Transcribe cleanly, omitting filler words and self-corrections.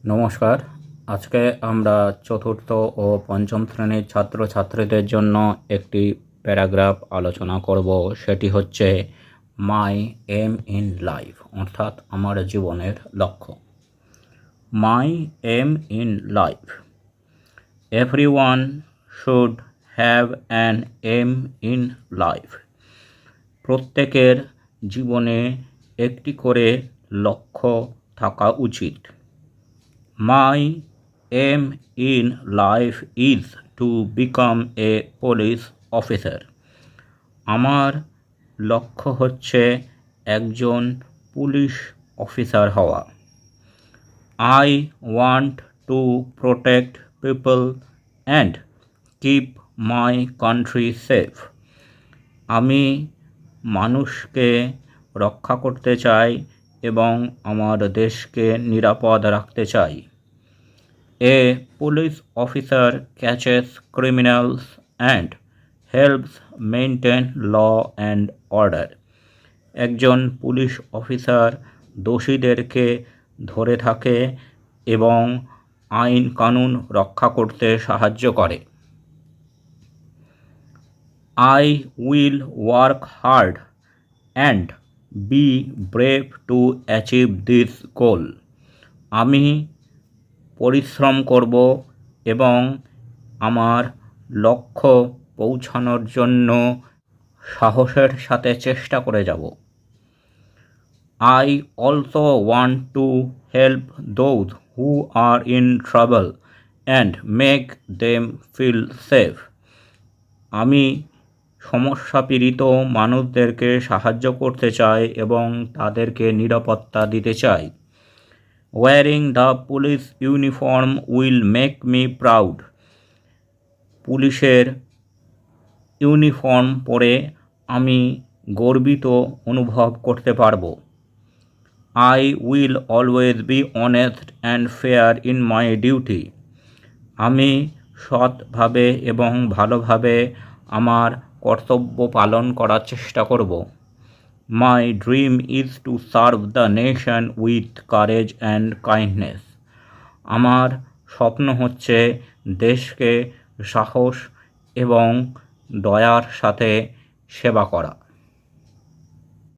নমস্কার। আজকে আমরা চতুর্থ ও পঞ্চম শ্রেণীর ছাত্রছাত্রীদের জন্য একটি প্যারাগ্রাফ আলোচনা করব। সেটি হচ্ছে মাই এম ইন লাইফ, অর্থাৎ আমার জীবনের লক্ষ্য। My aim in life, everyone should have an aim in life. প্রত্যেকের জীবনে একটি করে লক্ষ্য থাকা উচিত। My aim in life is to become a police officer. আমার লক্ষ্য হচ্ছে একজন পুলিশ অফিসার হওয়া। I want to protect people and keep my country safe. আমি মানুষকে রক্ষা করতে চাই এবং আমার দেশকে নিরাপদ রাখতে চাই। A police officer catches criminals and helps maintain law and order. একজন পুলিশ অফিসার দোষীদেরকে ধরে থাকে এবং আইন কানুন রক্ষা করতে সাহায্য করে। I will work hard and be brave to achieve this goal. আমি পরিশ্রম করব এবং আমার লক্ষ্য পৌঁছানোর জন্য সাহসের সাথে চেষ্টা করে যাব। I also want to help those who are in trouble and make them feel safe. আমি সমস্যাপীড়িত মানুষদেরকে সাহায্য করতে চাই এবং তাদেরকে নিরাপত্তা দিতে চাই। Wearing the police uniform will make me proud. পুলিশের ইউনিফর্ম পরে আমি গর্বিত অনুভব করতে পারব। I will always be honest and fair in my duty. আমি সৎভাবে এবং ভালোভাবে আমার কর্তব্য পালন করার চেষ্টা করব। My dream is to serve the nation with courage and kindness. আমার স্বপ্ন হচ্ছে দেশকে সাহস এবং দয়ার সাথে সেবা করা।